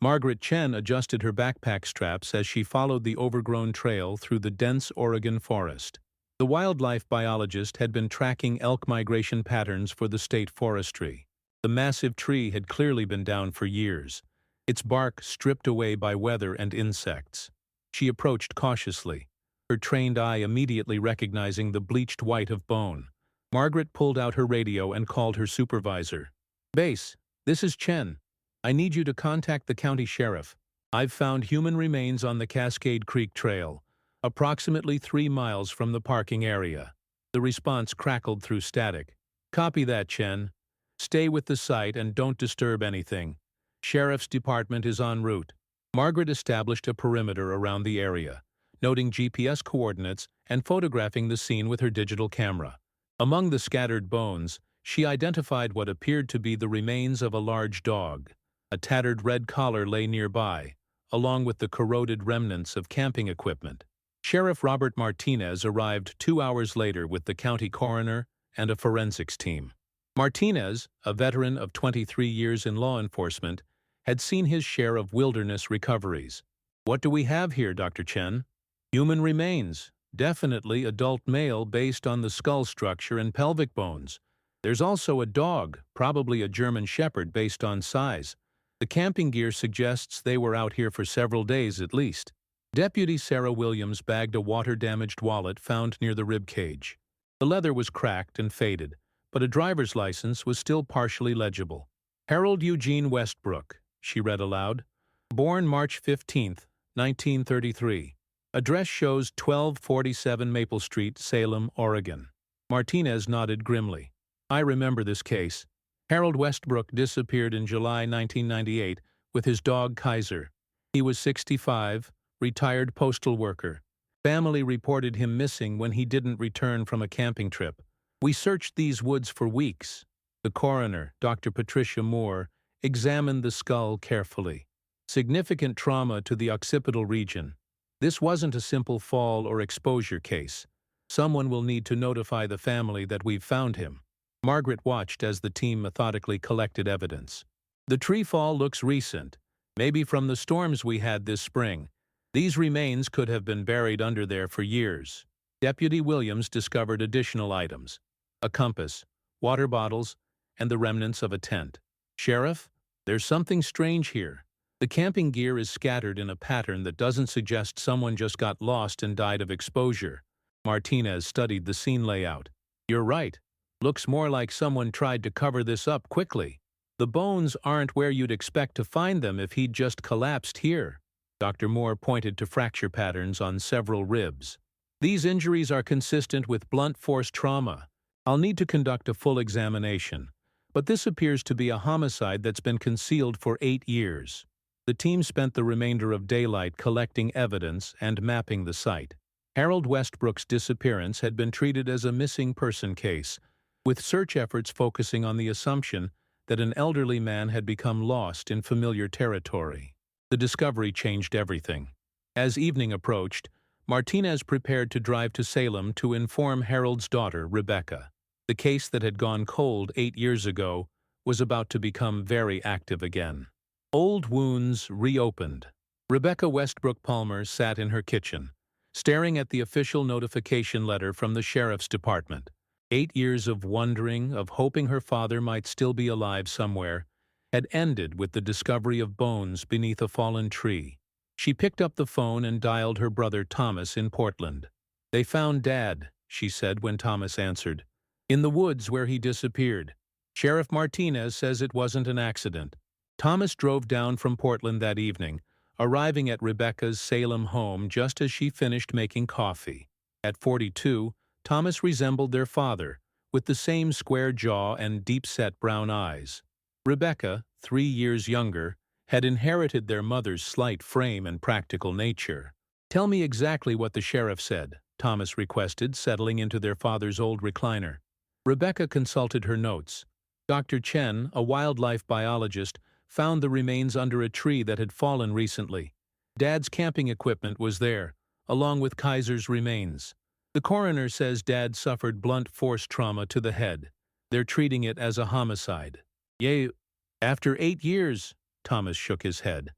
Margaret Chen adjusted her backpack straps as she followed the overgrown trail through the dense Oregon forest. The wildlife biologist had been tracking elk migration patterns for the state forestry. The massive tree had clearly been down for years, its bark stripped away by weather and insects. She approached cautiously, her trained eye immediately recognizing the bleached white of bone. Margaret pulled out her radio and called her supervisor. "Base, this is Chen. I need you to contact the county sheriff. I've found human remains on the Cascade Creek Trail, approximately 3 miles from the parking area." The response crackled through static. "Copy that, Chen. Stay with the site and don't disturb anything. Sheriff's department is en route." Margaret established a perimeter around the area, noting GPS coordinates and photographing the scene with her digital camera. Among the scattered bones, she identified what appeared to be the remains of a large dog. A tattered red collar lay nearby, along with the corroded remnants of camping equipment. Sheriff Robert Martinez arrived 2 hours later with the county coroner and a forensics team. Martinez, a veteran of 23 years in law enforcement, had seen his share of wilderness recoveries. "What do we have here, Dr. Chen?" "Human remains, definitely adult male based on the skull structure and pelvic bones. There's also a dog, probably a German Shepherd based on size. The camping gear suggests they were out here for several days at least." Deputy Sarah Williams bagged a water-damaged wallet found near the rib cage. The leather was cracked and faded, but a driver's license was still partially legible. "Harold Eugene Westbrook," she read aloud. "Born March 15, 1933. Address shows 1247 Maple Street, Salem, Oregon." Martinez nodded grimly. "I remember this case. Harold Westbrook disappeared in July 1998 with his dog Kaiser. He was 65, retired postal worker. Family reported him missing when he didn't return from a camping trip. We searched these woods for weeks." The coroner, Dr. Patricia Moore, examined the skull carefully. "Significant trauma to the occipital region. This wasn't a simple fall or exposure case. Someone will need to notify the family that we've found him." Margaret watched as the team methodically collected evidence. "The tree fall looks recent, maybe from the storms we had this spring. These remains could have been buried under there for years." Deputy Williams discovered additional items: a compass, water bottles, and the remnants of a tent. "Sheriff, there's something strange here. The camping gear is scattered in a pattern that doesn't suggest someone just got lost and died of exposure." Martinez studied the scene layout. "You're right. Looks more like someone tried to cover this up quickly. The bones aren't where you'd expect to find them if he'd just collapsed here." Dr. Moore pointed to fracture patterns on several ribs. "These injuries are consistent with blunt force trauma. I'll need to conduct a full examination, but this appears to be a homicide that's been concealed for 8 years." The team spent the remainder of daylight collecting evidence and mapping the site. Harold Westbrook's disappearance had been treated as a missing person case, with search efforts focusing on the assumption that an elderly man had become lost in familiar territory. The discovery changed everything. As evening approached, Martinez prepared to drive to Salem to inform Harold's daughter, Rebecca. The case that had gone cold 8 years ago was about to become very active again. Old wounds reopened. Rebecca Westbrook Palmer sat in her kitchen, staring at the official notification letter from the sheriff's department. 8 years of wondering, of hoping her father might still be alive somewhere, had ended with the discovery of bones beneath a fallen tree. She picked up the phone and dialed her brother Thomas in Portland. "They found Dad," she said when Thomas answered. "In the woods where he disappeared. Sheriff Martinez says it wasn't an accident." Thomas drove down from Portland that evening, arriving at Rebecca's Salem home just as she finished making coffee. At 42, Thomas resembled their father, with the same square jaw and deep-set brown eyes. Rebecca, 3 years younger, had inherited their mother's slight frame and practical nature. "Tell me exactly what the sheriff said," Thomas requested, settling into their father's old recliner. Rebecca consulted her notes. Dr. Chen, a wildlife biologist, found the remains under a tree that had fallen recently. Dad's camping equipment was there, along with Kaiser's remains. The coroner says Dad suffered blunt force trauma to the head. They're treating it as a homicide. "Yay, after 8 years," Thomas shook his head.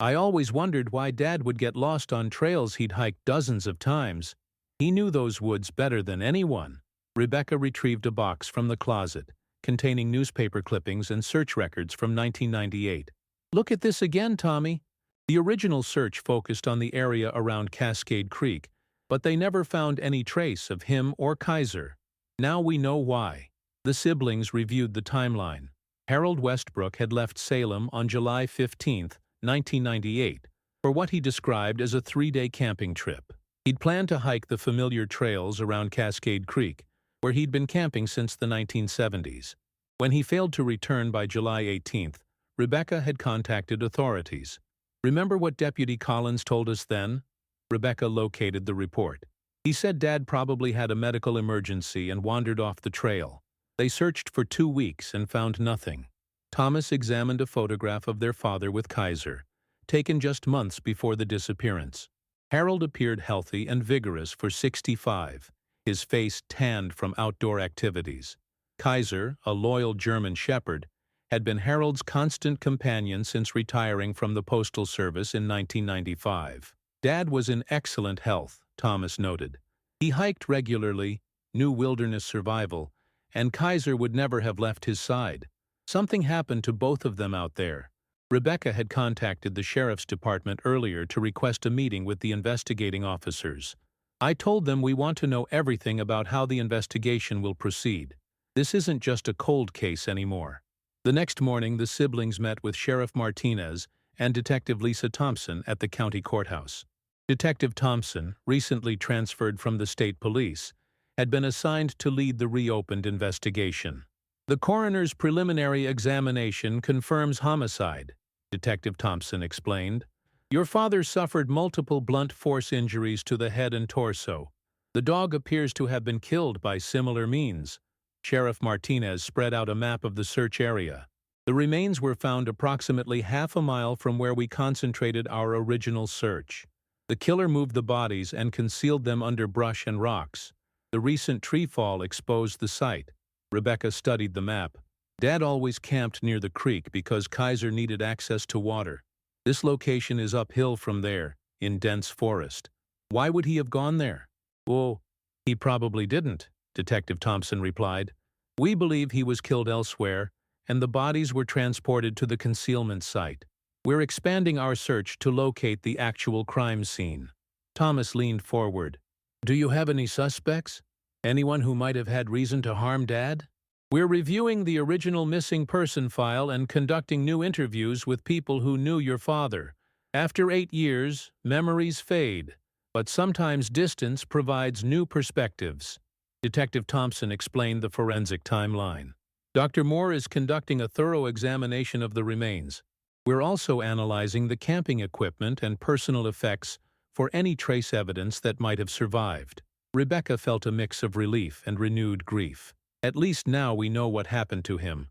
I always wondered why Dad would get lost on trails he'd hiked dozens of times. He knew those woods better than anyone. Rebecca retrieved a box from the closet, containing newspaper clippings and search records from 1998. Look at this again, Tommy. The original search focused on the area around Cascade Creek, but they never found any trace of him or Kaiser. Now we know why. The siblings reviewed the timeline. Harold Westbrook had left Salem on July 15, 1998, for what he described as a 3-day camping trip. He'd planned to hike the familiar trails around Cascade Creek, where he'd been camping since the 1970s. When he failed to return by July 18th, Rebecca had contacted authorities. Remember what Deputy Collins told us then? Rebecca located the report. He said Dad probably had a medical emergency and wandered off the trail. They searched for 2 weeks and found nothing. Thomas examined a photograph of their father with Kaiser, taken just months before the disappearance. Harold appeared healthy and vigorous for 65, his face tanned from outdoor activities. Kaiser, a loyal German shepherd, had been Harold's constant companion since retiring from the Postal Service in 1995. Dad was in excellent health, Thomas noted. He hiked regularly, knew wilderness survival, and Kaiser would never have left his side. Something happened to both of them out there. Rebecca had contacted the sheriff's department earlier to request a meeting with the investigating officers. I told them we want to know everything about how the investigation will proceed. This isn't just a cold case anymore. The next morning, the siblings met with Sheriff Martinez and Detective Lisa Thompson at the county courthouse. Detective Thompson, recently transferred from the state police, had been assigned to lead the reopened investigation. The coroner's preliminary examination confirms homicide, Detective Thompson explained. Your father suffered multiple blunt force injuries to the head and torso. The dog appears to have been killed by similar means. Sheriff Martinez spread out a map of the search area. The remains were found approximately half a mile from where we concentrated our original search. The killer moved the bodies and concealed them under brush and rocks. The recent tree fall exposed the site. Rebecca studied the map. Dad always camped near the creek because Kaiser needed access to water. This location is uphill from there, in dense forest. Why would he have gone there? Oh, he probably didn't, Detective Thompson replied. We believe he was killed elsewhere, and the bodies were transported to the concealment site. We're expanding our search to locate the actual crime scene. Thomas leaned forward. Do you have any suspects? Anyone who might have had reason to harm Dad? We're reviewing the original missing person file and conducting new interviews with people who knew your father. After 8 years, memories fade, but sometimes distance provides new perspectives. Detective Thompson explained the forensic timeline. Dr. Moore is conducting a thorough examination of the remains. We're also analyzing the camping equipment and personal effects for any trace evidence that might have survived. Rebecca felt a mix of relief and renewed grief. At least now we know what happened to him.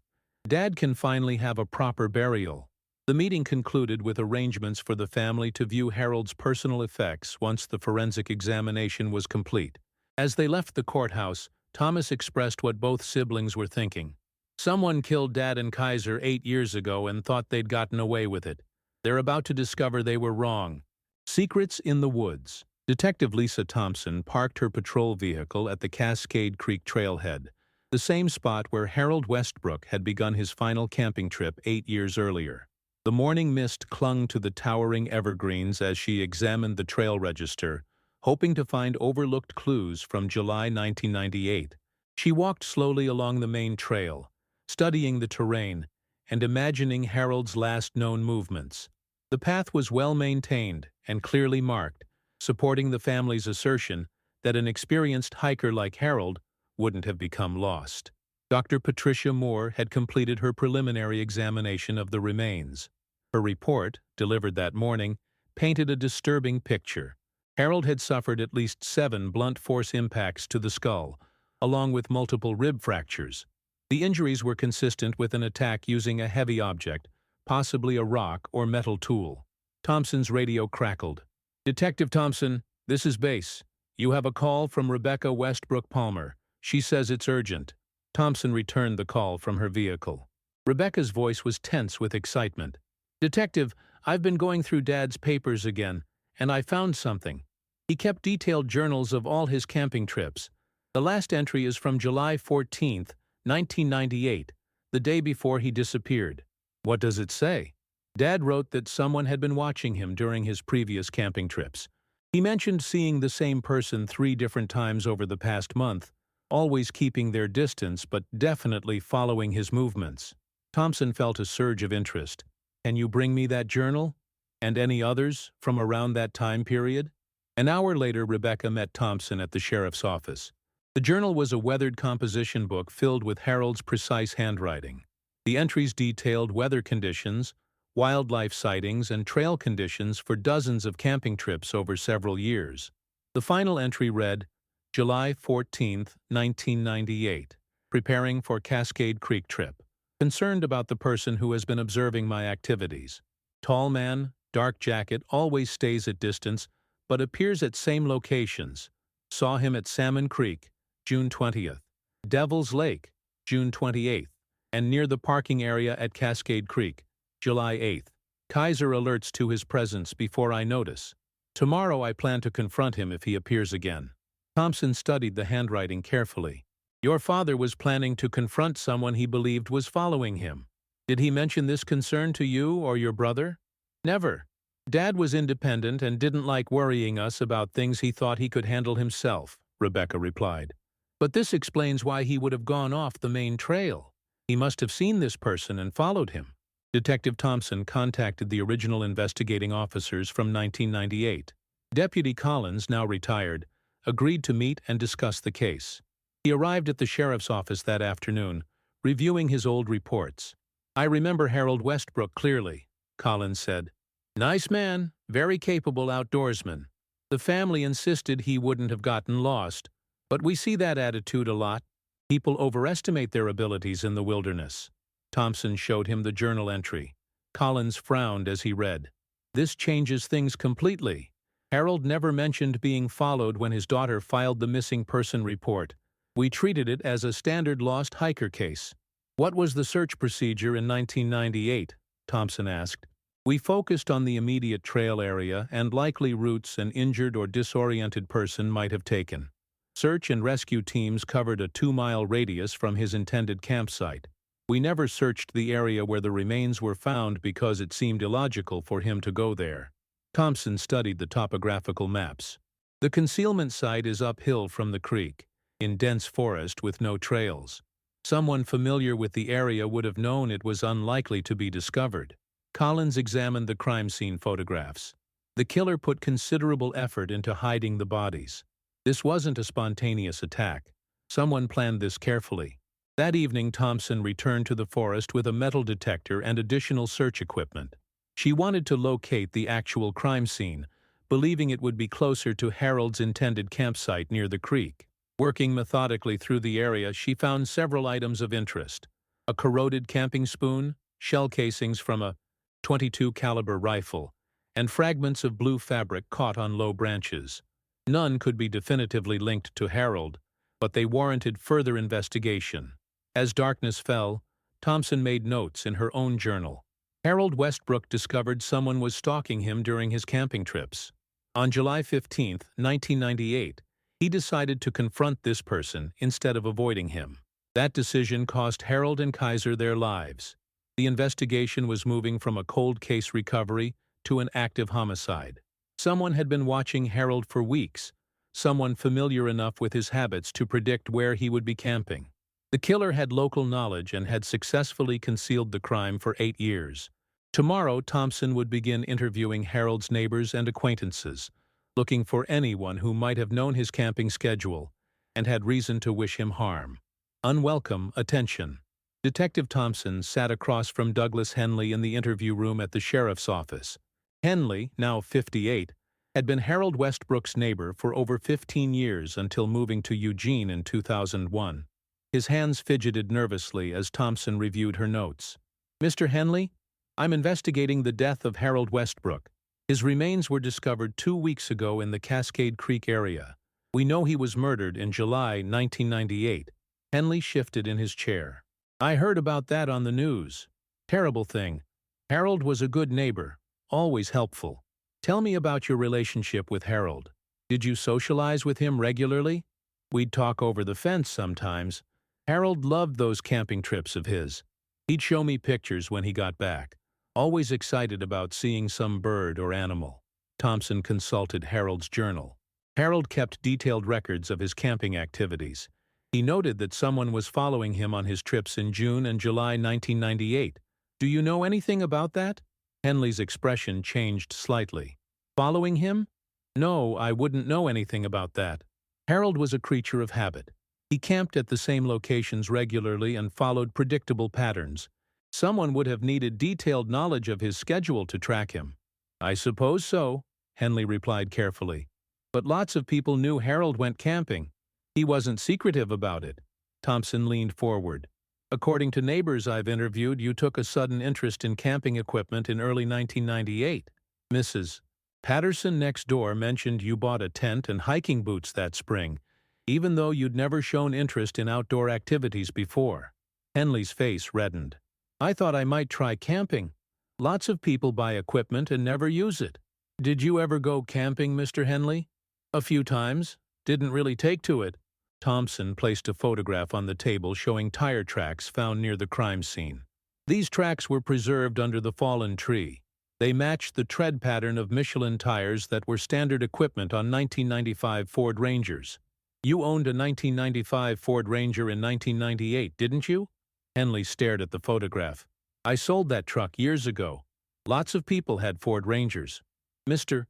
Dad can finally have a proper burial. The meeting concluded with arrangements for the family to view Harold's personal effects once the forensic examination was complete. As they left the courthouse, Thomas expressed what both siblings were thinking. Someone killed Dad and Kaiser 8 years ago and thought they'd gotten away with it. They're about to discover they were wrong. Secrets in the woods. Detective Lisa Thompson parked her patrol vehicle at the Cascade Creek trailhead, the same spot where Harold Westbrook had begun his final camping trip 8 years earlier. The morning mist clung to the towering evergreens as she examined the trail register, hoping to find overlooked clues from July 1998. She walked slowly along the main trail, studying the terrain and imagining Harold's last known movements. The path was well maintained and clearly marked, supporting the family's assertion that an experienced hiker like Harold wouldn't have become lost. Dr. Patricia Moore had completed her preliminary examination of the remains. Her report, delivered that morning, painted a disturbing picture. Harold had suffered at least 7 blunt force impacts to the skull, along with multiple rib fractures. The injuries were consistent with an attack using a heavy object, possibly a rock or metal tool. Thompson's radio crackled. Detective Thompson, this is Base. You have a call from Rebecca Westbrook Palmer. She says it's urgent. Thompson returned the call from her vehicle. Rebecca's voice was tense with excitement. Detective, I've been going through Dad's papers again, and I found something. He kept detailed journals of all his camping trips. The last entry is from July 14th, 1998, the day before he disappeared. What does it say? Dad wrote that someone had been watching him during his previous camping trips. He mentioned seeing the same person 3 different times over the past month, always keeping their distance but definitely following his movements. Thompson felt a surge of interest. Can you bring me that journal? And any others from around that time period? An hour later, Rebecca met Thompson at the sheriff's office. The journal was a weathered composition book filled with Harold's precise handwriting. The entries detailed weather conditions, wildlife sightings, and trail conditions for dozens of camping trips over several years. The final entry read, July 14th, 1998, preparing for Cascade Creek trip. Concerned about the person who has been observing my activities. Tall man, dark jacket, always stays at distance, but appears at same locations. Saw him at Salmon Creek, June 20th, Devil's Lake, June 28th, and near the parking area at Cascade Creek, July 8th. Kaiser alerts to his presence before I notice. Tomorrow I plan to confront him if he appears again. Thompson studied the handwriting carefully. Your father was planning to confront someone he believed was following him. Did he mention this concern to you or your brother? Never. Dad was independent and didn't like worrying us about things he thought he could handle himself, Rebecca replied. But this explains why he would have gone off the main trail. He must have seen this person and followed him. Detective Thompson contacted the original investigating officers from 1998. Deputy Collins, now retired, agreed to meet and discuss the case. He arrived at the sheriff's office that afternoon, reviewing his old reports. I remember Harold Westbrook clearly, Collins said. Nice man, very capable outdoorsman. The family insisted he wouldn't have gotten lost, but we see that attitude a lot. People overestimate their abilities in the wilderness. Thompson showed him the journal entry. Collins frowned as he read. This changes things completely. Harold never mentioned being followed when his daughter filed the missing person report. We treated it as a standard lost hiker case. What was the search procedure in 1998? Thompson asked. We focused on the immediate trail area and likely routes an injured or disoriented person might have taken. Search and rescue teams covered a 2-mile radius from his intended campsite. We never searched the area where the remains were found because it seemed illogical for him to go there. Thompson studied the topographical maps. The concealment site is uphill from the creek, in dense forest with no trails. Someone familiar with the area would have known it was unlikely to be discovered. Collins examined the crime scene photographs. The killer put considerable effort into hiding the bodies. This wasn't a spontaneous attack. Someone planned this carefully. That evening, Thompson returned to the forest with a metal detector and additional search equipment. She wanted to locate the actual crime scene, believing it would be closer to Harold's intended campsite near the creek. Working methodically through the area, she found several items of interest. A corroded camping spoon, shell casings from a .22 caliber rifle, and fragments of blue fabric caught on low branches. None could be definitively linked to Harold, but they warranted further investigation. As darkness fell, Thompson made notes in her own journal. Harold Westbrook discovered someone was stalking him during his camping trips. On July 15, 1998, he decided to confront this person instead of avoiding him. That decision cost Harold and Kaiser their lives. The investigation was moving from a cold case recovery to an active homicide. Someone had been watching Harold for weeks, someone familiar enough with his habits to predict where he would be camping. The killer had local knowledge and had successfully concealed the crime for 8 years. Tomorrow, Thompson would begin interviewing Harold's neighbors and acquaintances, looking for anyone who might have known his camping schedule and had reason to wish him harm. Unwelcome attention. Detective Thompson sat across from Douglas Henley in the interview room at the sheriff's office. Henley, now 58, had been Harold Westbrook's neighbor for over 15 years until moving to Eugene in 2001. His hands fidgeted nervously as Thompson reviewed her notes. Mr. Henley, I'm investigating the death of Harold Westbrook. His remains were discovered 2 weeks ago in the Cascade Creek area. We know he was murdered in July 1998. Henley shifted in his chair. I heard about that on the news. Terrible thing. Harold was a good neighbor, always helpful. Tell me about your relationship with Harold. Did you socialize with him regularly? We'd talk over the fence sometimes. Harold loved those camping trips of his. He'd show me pictures when he got back, always excited about seeing some bird or animal. Thompson consulted Harold's journal. Harold kept detailed records of his camping activities. He noted that someone was following him on his trips in June and July 1998. Do you know anything about that? Henley's expression changed slightly. Following him? No, I wouldn't know anything about that. Harold was a creature of habit. He camped at the same locations regularly and followed predictable patterns. Someone would have needed detailed knowledge of his schedule to track him. I suppose so, Henley replied carefully. But lots of people knew Harold went camping. He wasn't secretive about it. Thompson leaned forward. According to neighbors I've interviewed, you took a sudden interest in camping equipment in early 1998. Mrs. Patterson next door mentioned you bought a tent and hiking boots that spring, even though you'd never shown interest in outdoor activities before. Henley's face reddened. I thought I might try camping. Lots of people buy equipment and never use it. Did you ever go camping, Mr. Henley? A few times. Didn't really take to it. Thompson placed a photograph on the table showing tire tracks found near the crime scene. These tracks were preserved under the fallen tree. They matched the tread pattern of Michelin tires that were standard equipment on 1995 Ford Rangers. You owned a 1995 Ford Ranger in 1998, didn't you? Henley stared at the photograph. I sold that truck years ago. Lots of people had Ford Rangers. Mr.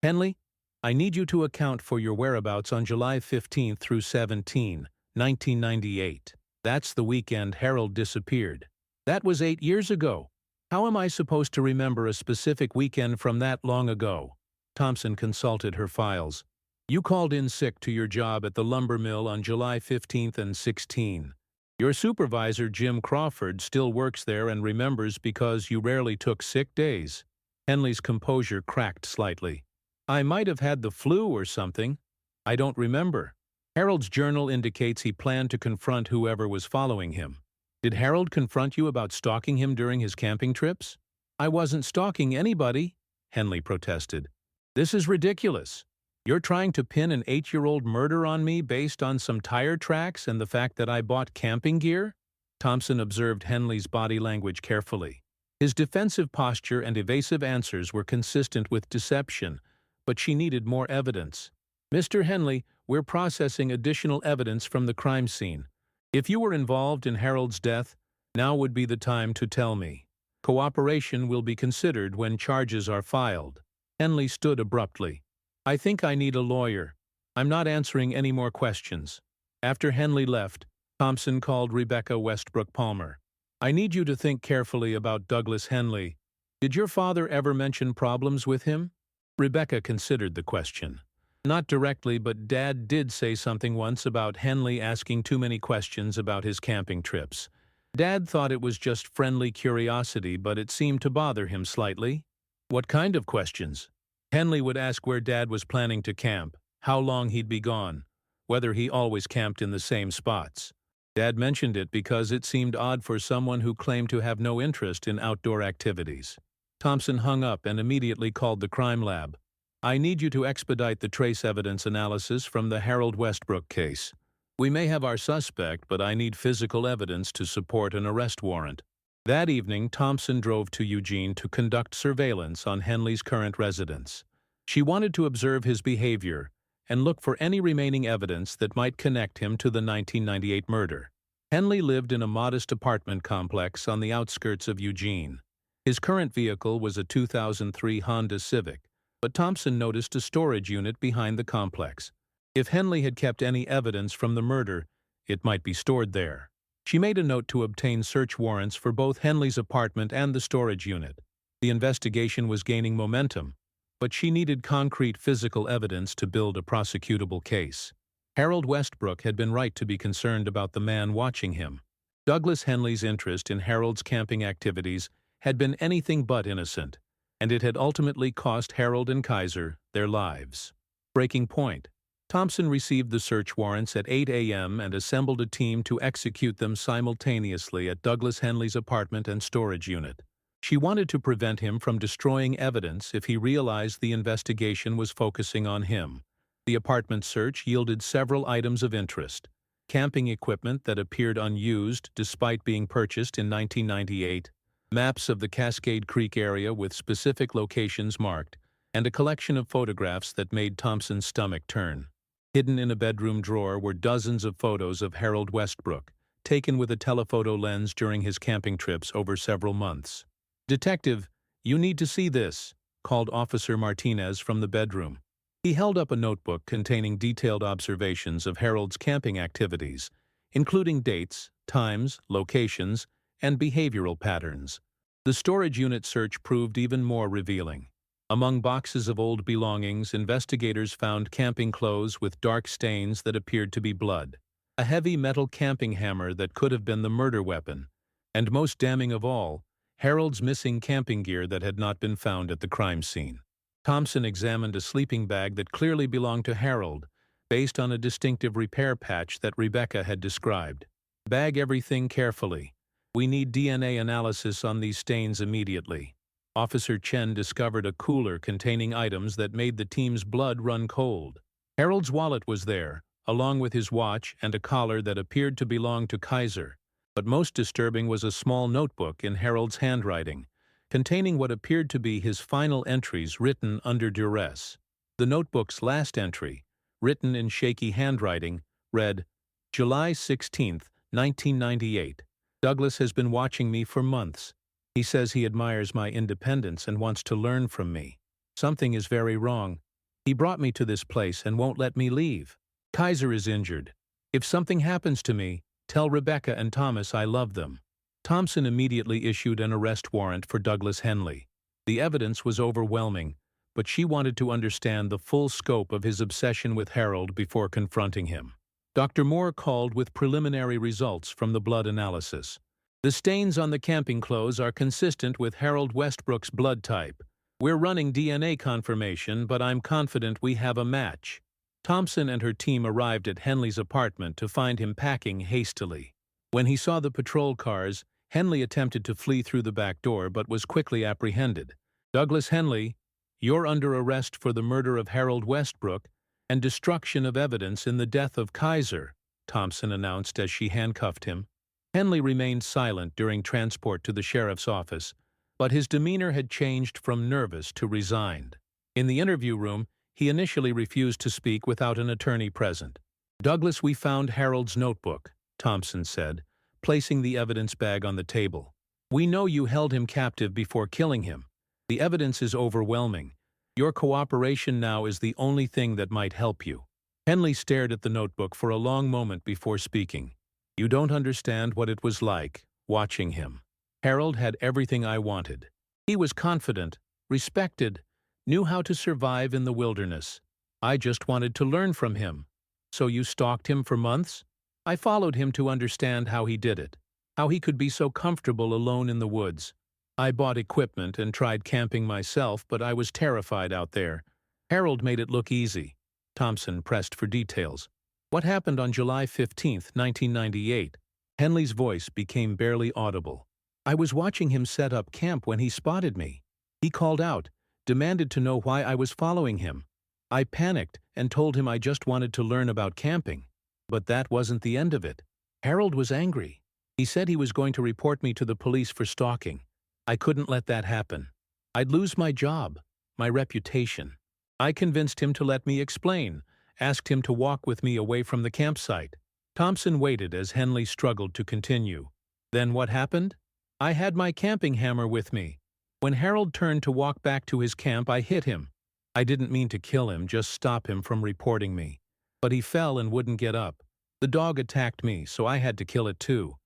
Henley, I need you to account for your whereabouts on July 15 through 17, 1998. That's the weekend Harold disappeared. That was 8 years ago. How am I supposed to remember a specific weekend from that long ago? Thompson consulted her files. You called in sick to your job at the lumber mill on July 15 and 16. Your supervisor, Jim Crawford, still works there and remembers because you rarely took sick days. Henley's composure cracked slightly. I might have had the flu or something. I don't remember. Harold's journal indicates he planned to confront whoever was following him. Did Harold confront you about stalking him during his camping trips? I wasn't stalking anybody, Henley protested. This is ridiculous. You're trying to pin an 8-year-old murder on me based on some tire tracks and the fact that I bought camping gear? Thompson observed Henley's body language carefully. His defensive posture and evasive answers were consistent with deception, but she needed more evidence. Mr. Henley, we're processing additional evidence from the crime scene. If you were involved in Harold's death, now would be the time to tell me. Cooperation will be considered when charges are filed. Henley stood abruptly. I think I need a lawyer. I'm not answering any more questions. After Henley left, Thompson called Rebecca Westbrook Palmer. I need you to think carefully about Douglas Henley. Did your father ever mention problems with him? Rebecca considered the question. Not directly, but Dad did say something once about Henley asking too many questions about his camping trips. Dad thought it was just friendly curiosity, but it seemed to bother him slightly. What kind of questions? Henley would ask where Dad was planning to camp, how long he'd be gone, whether he always camped in the same spots. Dad mentioned it because it seemed odd for someone who claimed to have no interest in outdoor activities. Thompson hung up and immediately called the crime lab. I need you to expedite the trace evidence analysis from the Harold Westbrook case. We may have our suspect, but I need physical evidence to support an arrest warrant. That evening, Thompson drove to Eugene to conduct surveillance on Henley's current residence. She wanted to observe his behavior and look for any remaining evidence that might connect him to the 1998 murder. Henley lived in a modest apartment complex on the outskirts of Eugene. His current vehicle was a 2003 Honda Civic, but Thompson noticed a storage unit behind the complex. If Henley had kept any evidence from the murder, it might be stored there. She made a note to obtain search warrants for both Henley's apartment and the storage unit. The investigation was gaining momentum, but she needed concrete physical evidence to build a prosecutable case. Harold Westbrook had been right to be concerned about the man watching him. Douglas Henley's interest in Harold's camping activities had been anything but innocent, and it had ultimately cost Harold and Kaiser their lives. Breaking point. Thompson received the search warrants at 8 a.m. and assembled a team to execute them simultaneously at Douglas Henley's apartment and storage unit. She wanted to prevent him from destroying evidence if he realized the investigation was focusing on him. The apartment search yielded several items of interest: camping equipment that appeared unused despite being purchased in 1998, maps of the Cascade Creek area with specific locations marked, and a collection of photographs that made Thompson's stomach turn. Hidden in a bedroom drawer were dozens of photos of Harold Westbrook, taken with a telephoto lens during his camping trips over several months. "Detective, you need to see this," called Officer Martinez from the bedroom. He held up a notebook containing detailed observations of Harold's camping activities, including dates, times, locations, and behavioral patterns. The storage unit search proved even more revealing. Among boxes of old belongings, investigators found camping clothes with dark stains that appeared to be blood, a heavy metal camping hammer that could have been the murder weapon, and most damning of all, Harold's missing camping gear that had not been found at the crime scene. Thompson examined a sleeping bag that clearly belonged to Harold, based on a distinctive repair patch that Rebecca had described. "Bag everything carefully. We need DNA analysis on these stains immediately." Officer Chen discovered a cooler containing items that made the team's blood run cold. Harold's wallet was there, along with his watch and a collar that appeared to belong to Kaiser. But most disturbing was a small notebook in Harold's handwriting, containing what appeared to be his final entries written under duress. The notebook's last entry, written in shaky handwriting, read, "July 16, 1998. Douglas has been watching me for months. He says he admires my independence and wants to learn from me. Something is very wrong. He brought me to this place and won't let me leave. Kaiser is injured. If something happens to me, tell Rebecca and Thomas I love them." Thompson immediately issued an arrest warrant for Douglas Henley. The evidence was overwhelming, but she wanted to understand the full scope of his obsession with Harold before confronting him. Dr. Moore called with preliminary results from the blood analysis. "The stains on the camping clothes are consistent with Harold Westbrook's blood type. We're running DNA confirmation, but I'm confident we have a match." Thompson and her team arrived at Henley's apartment to find him packing hastily. When he saw the patrol cars, Henley attempted to flee through the back door but was quickly apprehended. "Douglas Henley, you're under arrest for the murder of Harold Westbrook and destruction of evidence in the death of Kaiser," Thompson announced as she handcuffed him. Henley remained silent during transport to the sheriff's office, but his demeanor had changed from nervous to resigned. In the interview room, he initially refused to speak without an attorney present. "Douglas, we found Harold's notebook," Thompson said, placing the evidence bag on the table. "We know you held him captive before killing him. The evidence is overwhelming. Your cooperation now is the only thing that might help you." Henley stared at the notebook for a long moment before speaking. "You don't understand what it was like, watching him. Harold had everything I wanted. He was confident, respected, knew how to survive in the wilderness. I just wanted to learn from him. So you stalked him for months? I followed him to understand how he did it, how he could be so comfortable alone in the woods. I bought equipment and tried camping myself, but I was terrified out there. Harold made it look easy." Thompson pressed for details. "What happened on July 15, 1998? Henley's voice became barely audible. "I was watching him set up camp when he spotted me. He called out, demanded to know why I was following him. I panicked and told him I just wanted to learn about camping. But that wasn't the end of it. Harold was angry. He said he was going to report me to the police for stalking. I couldn't let that happen. I'd lose my job, my reputation. I convinced him to let me explain, asked him to walk with me away from the campsite." Thompson waited as Henley struggled to continue. "Then what happened? I had my camping hammer with me. When Harold turned to walk back to his camp, I hit him. I didn't mean to kill him, just stop him from reporting me. But he fell and wouldn't get up. The dog attacked me, so I had to kill it too.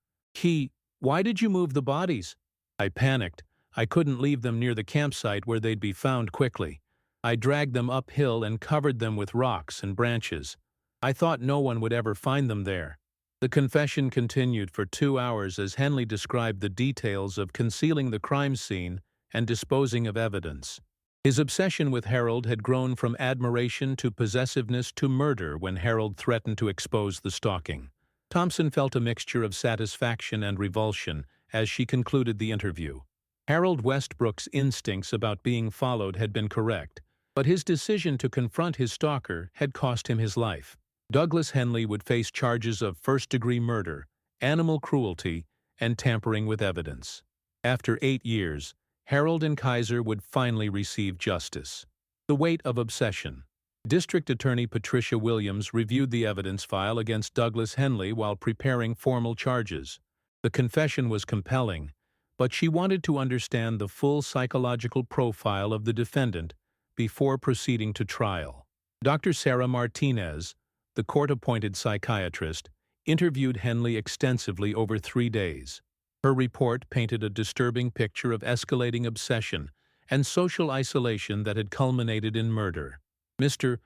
Why did you move the bodies?" "I panicked. I couldn't leave them near the campsite where they'd be found quickly. I dragged them uphill and covered them with rocks and branches. I thought no one would ever find them there." The confession continued for 2 hours as Henley described the details of concealing the crime scene and disposing of evidence. His obsession with Harold had grown from admiration to possessiveness to murder when Harold threatened to expose the stalking. Thompson felt a mixture of satisfaction and revulsion as she concluded the interview. Harold Westbrook's instincts about being followed had been correct, but his decision to confront his stalker had cost him his life. Douglas Henley would face charges of first-degree murder, animal cruelty, and tampering with evidence. After 8 years, Harold and Kaiser would finally receive justice. The weight of obsession. District Attorney Patricia Williams reviewed the evidence file against Douglas Henley while preparing formal charges. The confession was compelling, but she wanted to understand the full psychological profile of the defendant before proceeding to trial. Dr. Sarah Martinez, the court-appointed psychiatrist, interviewed Henley extensively over 3 days. Her report painted a disturbing picture of escalating obsession and social isolation that had culminated in murder. Mr.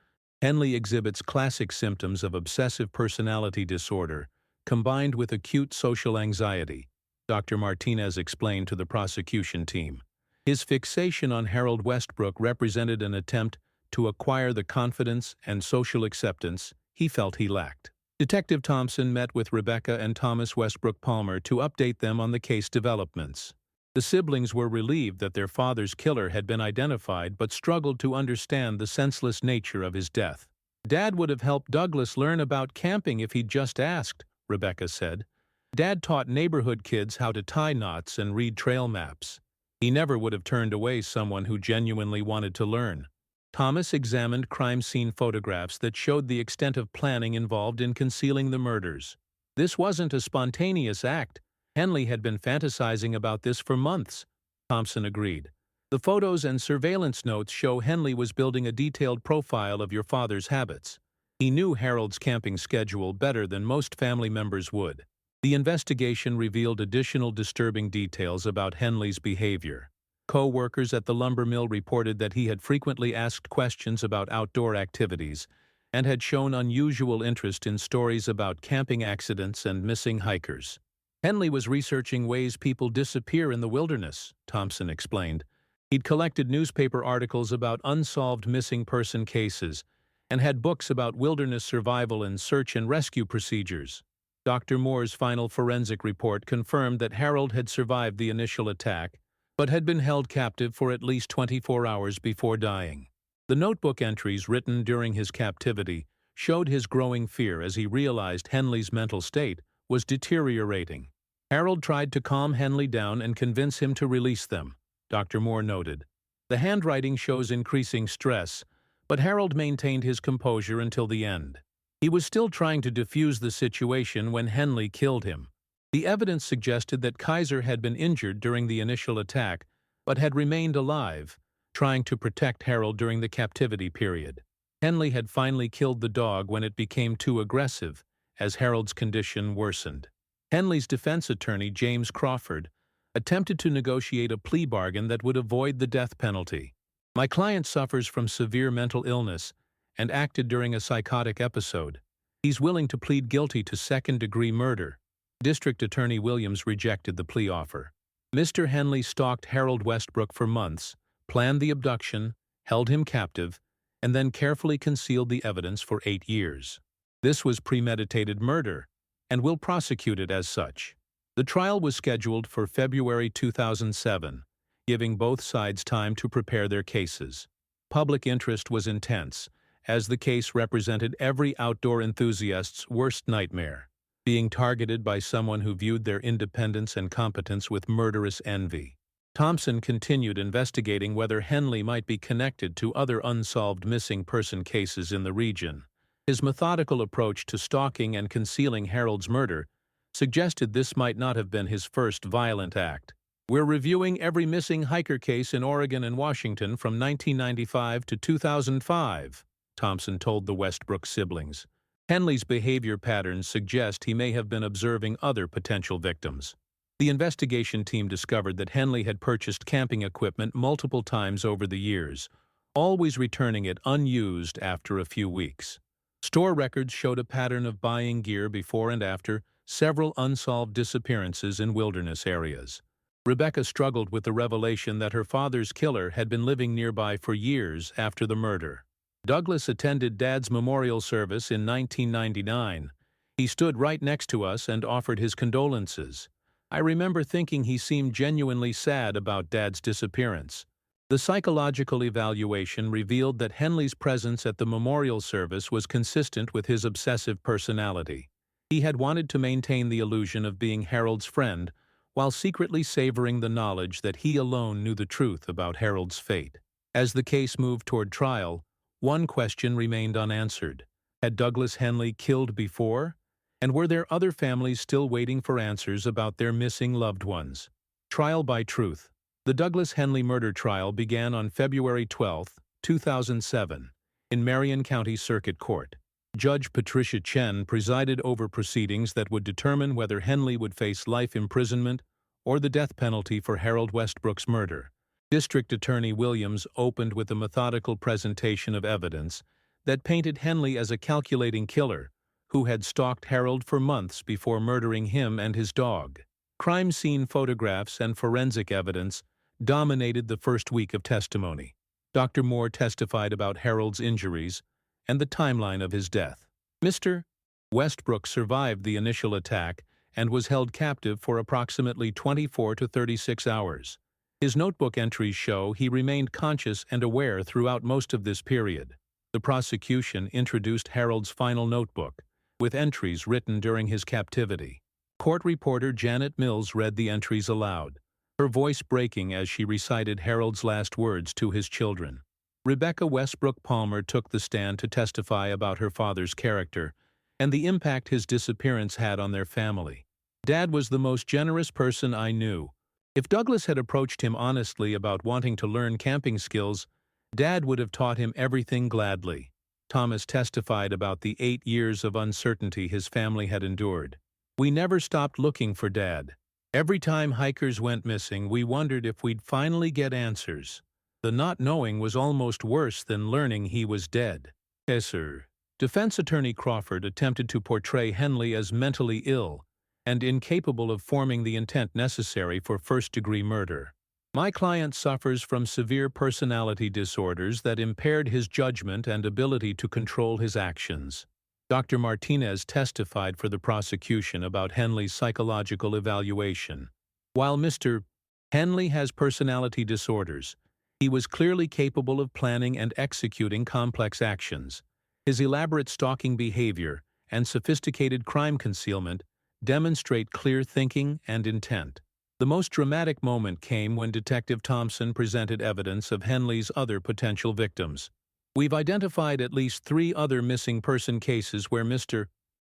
Henley exhibits classic symptoms of obsessive personality disorder, combined with acute social anxiety, Dr. Martinez explained to the prosecution team. His fixation on Harold Westbrook represented an attempt to acquire the confidence and social acceptance he felt he lacked. Detective Thompson met with Rebecca and Thomas Westbrook Palmer to update them on the case developments. The siblings were relieved that their father's killer had been identified but struggled to understand the senseless nature of his death. "Dad would have helped Douglas learn about camping if he'd just asked," Rebecca said. "Dad taught neighborhood kids how to tie knots and read trail maps. He never would have turned away someone who genuinely wanted to learn." Thomas examined crime scene photographs that showed the extent of planning involved in concealing the murders. "This wasn't a spontaneous act. Henley had been fantasizing about this for months," Thompson agreed. "The photos and surveillance notes show Henley was building a detailed profile of your father's habits. He knew Harold's camping schedule better than most family members would." The investigation revealed additional disturbing details about Henley's behavior. Co-workers at the lumber mill reported that he had frequently asked questions about outdoor activities and had shown unusual interest in stories about camping accidents and missing hikers. "Henley was researching ways people disappear in the wilderness," Thompson explained. He'd collected newspaper articles about unsolved missing person cases and had books about wilderness survival and search and rescue procedures. Dr. Moore's final forensic report confirmed that Harold had survived the initial attack, but had been held captive for at least 24 hours before dying. The notebook entries written during his captivity showed his growing fear as he realized Henley's mental state was deteriorating. Harold tried to calm Henley down and convince him to release them, Dr. Moore noted. The handwriting shows increasing stress, but Harold maintained his composure until the end. He was still trying to defuse the situation when Henley killed him. The evidence suggested that Kaiser had been injured during the initial attack, but had remained alive, trying to protect Harold during the captivity period. Henley had finally killed the dog when it became too aggressive, as Harold's condition worsened. Henley's defense attorney, James Crawford, attempted to negotiate a plea bargain that would avoid the death penalty. "My client suffers from severe mental illness and acted during a psychotic episode. He's willing to plead guilty to second-degree murder." District Attorney Williams rejected the plea offer. Mr. Henley stalked Harold Westbrook for months, planned the abduction, held him captive, and then carefully concealed the evidence for 8 years. This was premeditated murder, and will prosecute it as such. The trial was scheduled for February 2007, giving both sides time to prepare their cases. Public interest was intense, as the case represented every outdoor enthusiast's worst nightmare, being targeted by someone who viewed their independence and competence with murderous envy. Thompson continued investigating whether Henley might be connected to other unsolved missing person cases in the region. His methodical approach to stalking and concealing Harold's murder suggested this might not have been his first violent act. "We're reviewing every missing hiker case in Oregon and Washington from 1995 to 2005, Thompson told the Westbrook siblings. Henley's behavior patterns suggest he may have been observing other potential victims. The investigation team discovered that Henley had purchased camping equipment multiple times over the years, always returning it unused after a few weeks. Store records showed a pattern of buying gear before and after several unsolved disappearances in wilderness areas. Rebecca struggled with the revelation that her father's killer had been living nearby for years after the murder. Douglas attended Dad's memorial service in 1999. He stood right next to us and offered his condolences. I remember thinking he seemed genuinely sad about Dad's disappearance. The psychological evaluation revealed that Henley's presence at the memorial service was consistent with his obsessive personality. He had wanted to maintain the illusion of being Harold's friend, while secretly savoring the knowledge that he alone knew the truth about Harold's fate. As the case moved toward trial, one question remained unanswered. Had Douglas Henley killed before? And were there other families still waiting for answers about their missing loved ones? Trial by truth. The Douglas Henley murder trial began on February 12, 2007, in Marion County Circuit Court. Judge Patricia Chen presided over proceedings that would determine whether Henley would face life imprisonment or the death penalty for Harold Westbrook's murder. District Attorney Williams opened with a methodical presentation of evidence that painted Henley as a calculating killer who had stalked Harold for months before murdering him and his dog. Crime scene photographs and forensic evidence dominated the first week of testimony. Dr. Moore testified about Harold's injuries and the timeline of his death. Mr. Westbrook survived the initial attack and was held captive for approximately 24 to 36 hours. His notebook entries show he remained conscious and aware throughout most of this period. The prosecution introduced Harold's final notebook, with entries written during his captivity. Court reporter Janet Mills read the entries aloud, her voice breaking as she recited Harold's last words to his children. Rebecca Westbrook Palmer took the stand to testify about her father's character and the impact his disappearance had on their family. Dad was the most generous person I knew. If Douglas had approached him honestly about wanting to learn camping skills, Dad would have taught him everything gladly. Thomas testified about the 8 years of uncertainty his family had endured. We never stopped looking for Dad. Every time hikers went missing, we wondered if we'd finally get answers. The not knowing was almost worse than learning he was dead. Yes, sir. Defense attorney Crawford attempted to portray Henley as mentally ill and incapable of forming the intent necessary for first-degree murder. My client suffers from severe personality disorders that impaired his judgment and ability to control his actions. Dr. Martinez testified for the prosecution about Henley's psychological evaluation. While Mr. Henley has personality disorders, he was clearly capable of planning and executing complex actions. His elaborate stalking behavior and sophisticated crime concealment demonstrate clear thinking and intent. The most dramatic moment came when Detective Thompson presented evidence of Henley's other potential victims. We've identified at least 3 other missing person cases where Mr.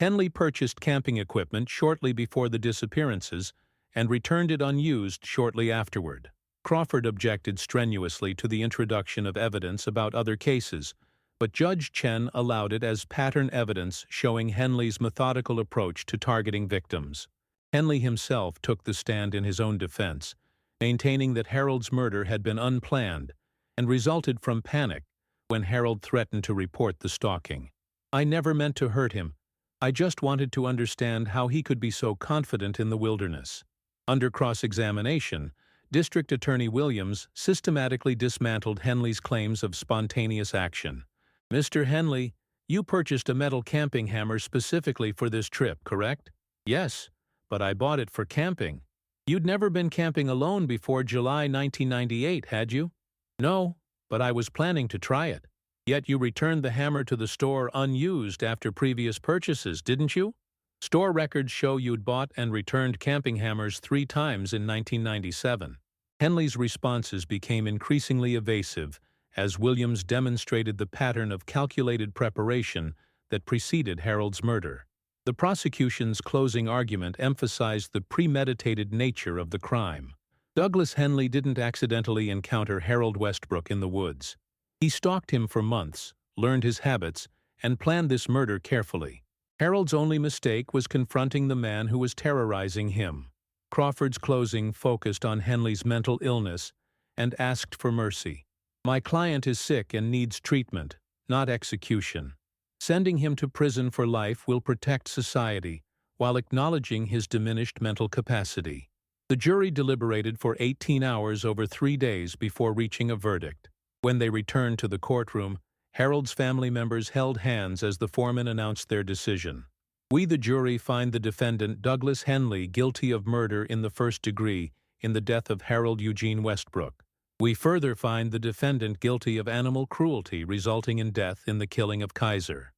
Henley purchased camping equipment shortly before the disappearances and returned it unused shortly afterward. Crawford objected strenuously to the introduction of evidence about other cases, but Judge Chen allowed it as pattern evidence showing Henley's methodical approach to targeting victims. Henley himself took the stand in his own defense, maintaining that Harold's murder had been unplanned and resulted from panic when Harold threatened to report the stalking. I never meant to hurt him. I just wanted to understand how he could be so confident in the wilderness. Under cross-examination, District Attorney Williams systematically dismantled Henley's claims of spontaneous action. Mr. Henley, you purchased a metal camping hammer specifically for this trip, correct? Yes, but I bought it for camping. You'd never been camping alone before July 1998, had you? No, but I was planning to try it. Yet you returned the hammer to the store unused after previous purchases, didn't you? Store records show you'd bought and returned camping hammers 3 times in 1997. Henley's responses became increasingly evasive as Williams demonstrated the pattern of calculated preparation that preceded Harold's murder. The prosecution's closing argument emphasized the premeditated nature of the crime. Douglas Henley didn't accidentally encounter Harold Westbrook in the woods. He stalked him for months, learned his habits, and planned this murder carefully. Harold's only mistake was confronting the man who was terrorizing him. Crawford's closing focused on Henley's mental illness and asked for mercy. My client is sick and needs treatment, not execution. Sending him to prison for life will protect society while acknowledging his diminished mental capacity. The jury deliberated for 18 hours over 3 days before reaching a verdict. When they returned to the courtroom, Harold's family members held hands as the foreman announced their decision. We, the jury, find the defendant Douglas Henley guilty of murder in the first degree in the death of Harold Eugene Westbrook. We further find the defendant guilty of animal cruelty resulting in death in the killing of Kaiser.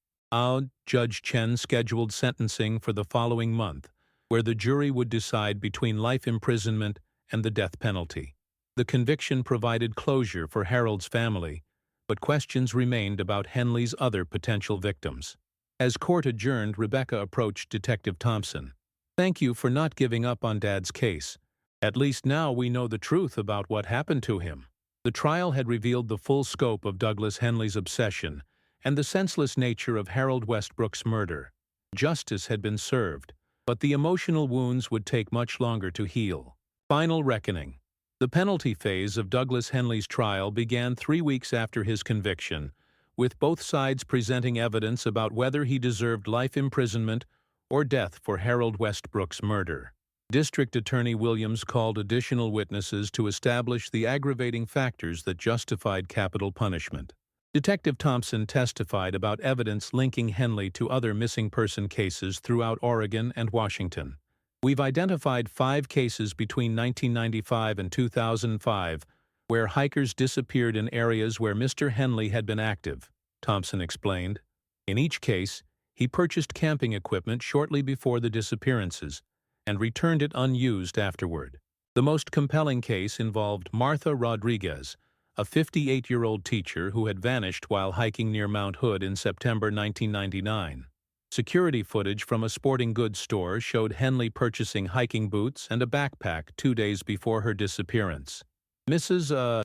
Judge Chen scheduled sentencing for the following month, where the jury would decide between life imprisonment and the death penalty. The conviction provided closure for Harold's family, but questions remained about Henley's other potential victims. As court adjourned, Rebecca approached Detective Thompson. "Thank you for not giving up on Dad's case. At least now we know the truth about what happened to him." The trial had revealed the full scope of Douglas Henley's obsession and the senseless nature of Harold Westbrook's murder. Justice had been served, but the emotional wounds would take much longer to heal. Final reckoning. The penalty phase of Douglas Henley's trial began 3 weeks after his conviction, with both sides presenting evidence about whether he deserved life imprisonment or death for Harold Westbrook's murder. District Attorney Williams called additional witnesses to establish the aggravating factors that justified capital punishment. Detective Thompson testified about evidence linking Henley to other missing person cases throughout Oregon and Washington. "We've identified 5 cases between 1995 and 2005 where hikers disappeared in areas where Mr. Henley had been active," Thompson explained. In each case, he purchased camping equipment shortly before the disappearances and returned it unused afterward. The most compelling case involved Martha Rodriguez, a 58-year-old teacher who had vanished while hiking near Mount Hood in September 1999. Security footage from a sporting goods store showed Henley purchasing hiking boots and a backpack 2 days before her disappearance. Mrs.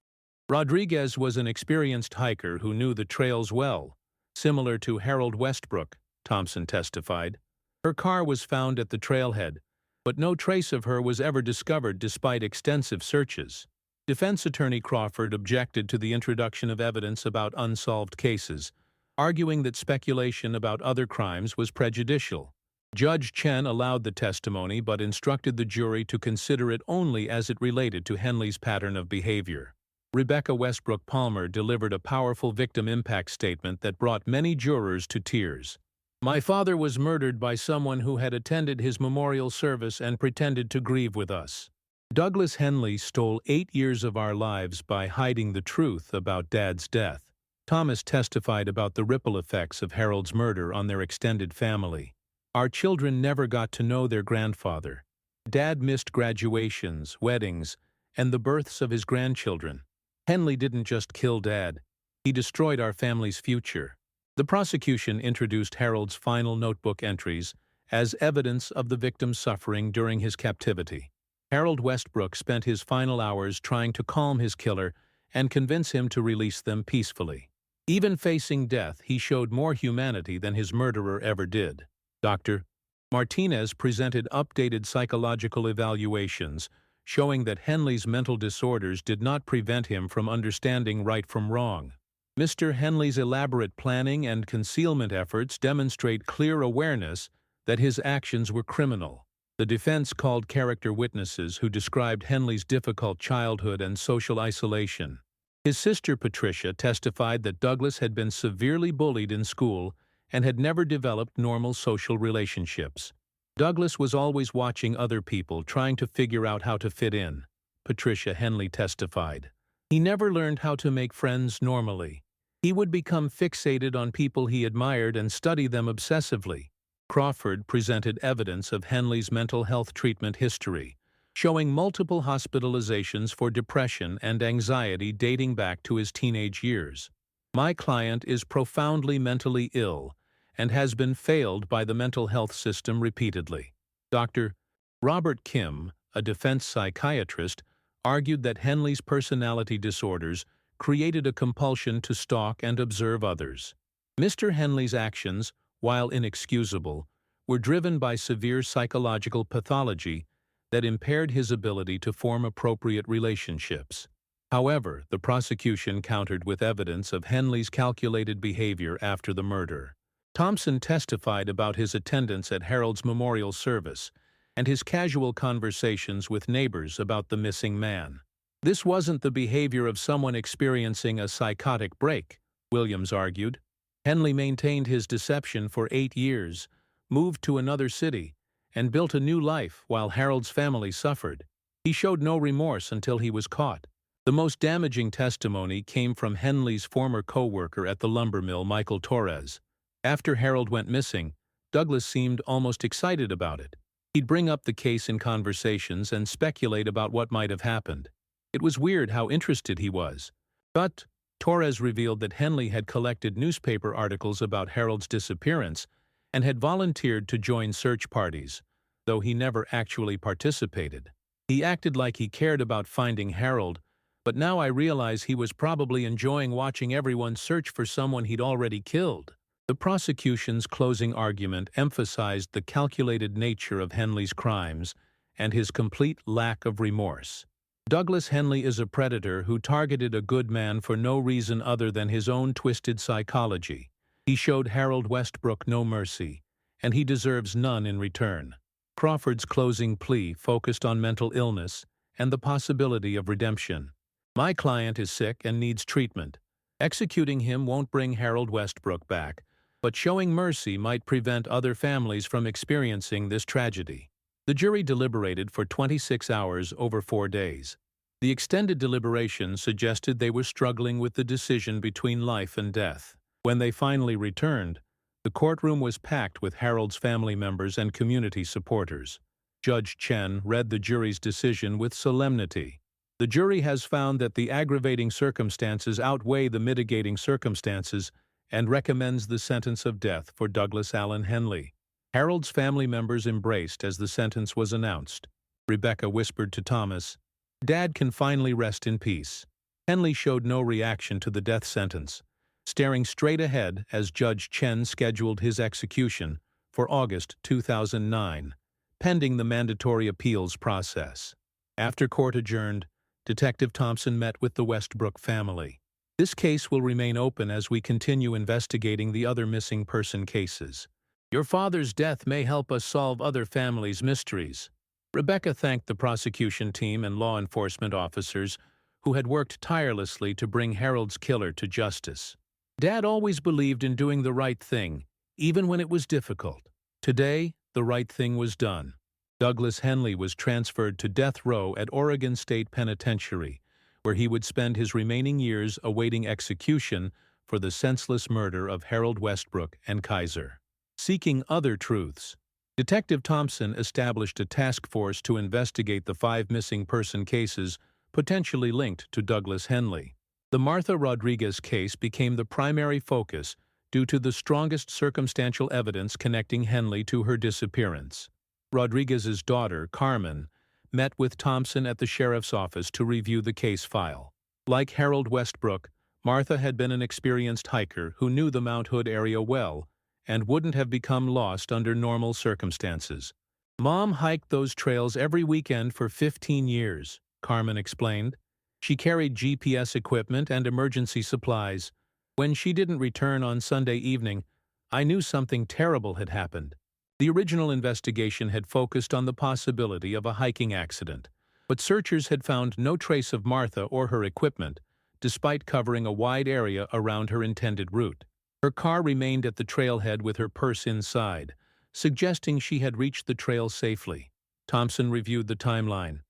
Rodriguez was an experienced hiker who knew the trails well, similar to Harold Westbrook, Thompson testified. Her car was found at the trailhead, but no trace of her was ever discovered despite extensive searches. Defense attorney Crawford objected to the introduction of evidence about unsolved cases, arguing that speculation about other crimes was prejudicial. Judge Chen allowed the testimony but instructed the jury to consider it only as it related to Henley's pattern of behavior. Rebecca Westbrook Palmer delivered a powerful victim impact statement that brought many jurors to tears. "My father was murdered by someone who had attended his memorial service and pretended to grieve with us. Douglas Henley stole 8 years of our lives by hiding the truth about Dad's death." Thomas testified about the ripple effects of Harold's murder on their extended family. "Our children never got to know their grandfather. Dad missed graduations, weddings, and the births of his grandchildren. Henley didn't just kill Dad. He destroyed our family's future." The prosecution introduced Harold's final notebook entries as evidence of the victim's suffering during his captivity. Harold Westbrook spent his final hours trying to calm his killer and convince him to release them peacefully. Even facing death, he showed more humanity than his murderer ever did. Dr. Martinez presented updated psychological evaluations showing that Henley's mental disorders did not prevent him from understanding right from wrong. Mr. Henley's elaborate planning and concealment efforts demonstrate clear awareness that his actions were criminal. The defense called character witnesses who described Henley's difficult childhood and social isolation. His sister Patricia testified that Douglas had been severely bullied in school and had never developed normal social relationships. Douglas was always watching other people, trying to figure out how to fit in, Patricia Henley testified. He never learned how to make friends normally. He would become fixated on people he admired and study them obsessively. Crawford presented evidence of Henley's mental health treatment history, showing multiple hospitalizations for depression and anxiety dating back to his teenage years. "My client is profoundly mentally ill and has been failed by the mental health system repeatedly." Dr. Robert Kim, a defense psychiatrist, argued that Henley's personality disorders created a compulsion to stalk and observe others. Mr. Henley's actions, while inexcusable, were driven by severe psychological pathology that impaired his ability to form appropriate relationships. However, the prosecution countered with evidence of Henley's calculated behavior after the murder. Thompson testified about his attendance at Harold's memorial service and his casual conversations with neighbors about the missing man. "This wasn't the behavior of someone experiencing a psychotic break," Williams argued. "Henley maintained his deception for 8 years, moved to another city, and built a new life while Harold's family suffered. He showed no remorse until he was caught. The most damaging testimony came from Henley's former co-worker at the lumber mill, Michael Torres. After Harold went missing, Douglas seemed almost excited about it. He'd bring up the case in conversations and speculate about what might have happened. It was weird how interested he was. But Torres revealed that Henley had collected newspaper articles about Harold's disappearance and had volunteered to join search parties, though he never actually participated. He acted like he cared about finding Harold, but now I realize he was probably enjoying watching everyone search for someone he'd already killed. The prosecution's closing argument emphasized the calculated nature of Henley's crimes and his complete lack of remorse. Douglas Henley is a predator who targeted a good man for no reason other than his own twisted psychology. He showed Harold Westbrook no mercy, and he deserves none in return. Crawford's closing plea focused on mental illness and the possibility of redemption. My client is sick and needs treatment. Executing him won't bring Harold Westbrook back, but showing mercy might prevent other families from experiencing this tragedy. The jury deliberated for 26 hours over 4 days. The extended deliberation suggested they were struggling with the decision between life and death. When they finally returned, the courtroom was packed with Harold's family members and community supporters. Judge Chen read the jury's decision with solemnity. The jury has found that the aggravating circumstances outweigh the mitigating circumstances and recommends the sentence of death for Douglas Allen Henley. Harold's family members embraced as the sentence was announced. Rebecca whispered to Thomas, "Dad can finally rest in peace." Henley showed no reaction to the death sentence, staring straight ahead as Judge Chen scheduled his execution for August 2009, pending the mandatory appeals process. After court adjourned, Detective Thompson met with the Westbrook family. This case will remain open as we continue investigating the other missing person cases. Your father's death may help us solve other families' mysteries. Rebecca thanked the prosecution team and law enforcement officers who had worked tirelessly to bring Harold's killer to justice. Dad always believed in doing the right thing, even when it was difficult. Today, the right thing was done. Douglas Henley was transferred to death row at Oregon State Penitentiary, where he would spend his remaining years awaiting execution for the senseless murder of Harold Westbrook and Kaiser. Seeking other truths, Detective Thompson established a task force to investigate the 5 missing person cases potentially linked to Douglas Henley. The Martha Rodriguez case became the primary focus due to the strongest circumstantial evidence connecting Henley to her disappearance. Rodriguez's daughter, Carmen, met with Thompson at the sheriff's office to review the case file. Like Harold Westbrook, Martha had been an experienced hiker who knew the Mount Hood area well and wouldn't have become lost under normal circumstances. Mom hiked those trails every weekend for 15 years, Carmen explained. She carried GPS equipment and emergency supplies. When she didn't return on Sunday evening, I knew something terrible had happened. The original investigation had focused on the possibility of a hiking accident, but searchers had found no trace of Martha or her equipment, despite covering a wide area around her intended route. Her car remained at the trailhead with her purse inside, suggesting she had reached the trail safely. Thompson reviewed the timeline.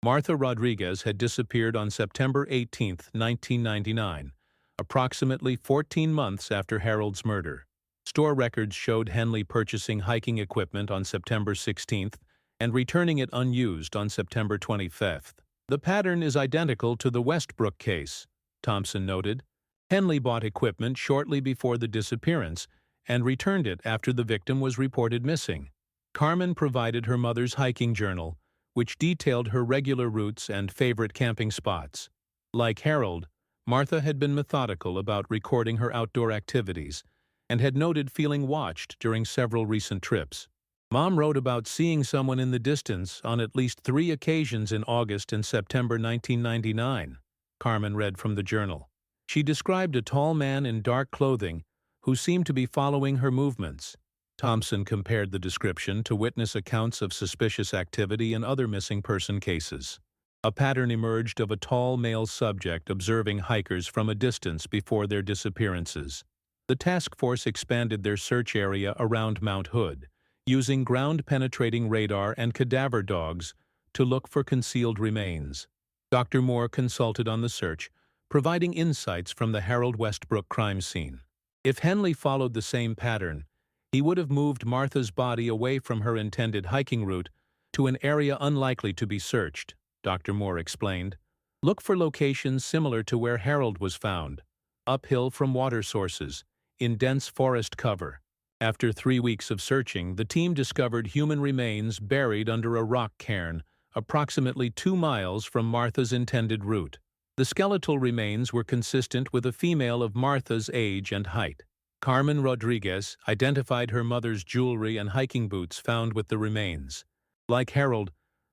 Martha Rodriguez had disappeared on September 18, 1999, approximately 14 months after Harold's murder. Store records showed Henley purchasing hiking equipment on September 16th and returning it unused on September 25th. The pattern is identical to the Westbrook case, Thompson noted. Henley bought equipment shortly before the disappearance and returned it after the victim was reported missing. Carmen provided her mother's hiking journal, which detailed her regular routes and favorite camping spots. Like Harold, Martha had been methodical about recording her outdoor activities and had noted feeling watched during several recent trips. Mom wrote about seeing someone in the distance on at least 3 occasions in August and September 1999, Carmen read from the journal. She described a tall man in dark clothing who seemed to be following her movements. Thompson compared the description to witness accounts of suspicious activity in other missing person cases. A pattern emerged of a tall male subject observing hikers from a distance before their disappearances. The task force expanded their search area around Mount Hood, using ground-penetrating radar and cadaver dogs to look for concealed remains. Dr. Moore consulted on the search, providing insights from the Harold Westbrook crime scene. If Henley followed the same pattern, he would have moved Martha's body away from her intended hiking route to an area unlikely to be searched, Dr. Moore explained. Look for locations similar to where Harold was found, uphill from water sources, in dense forest cover. After 3 weeks of searching, the team discovered human remains buried under a rock cairn, approximately 2 miles from Martha's intended route. The skeletal remains were consistent with a female of Martha's age and height. Carmen Rodriguez identified her mother's jewelry and hiking boots found with the remains. Like Harold,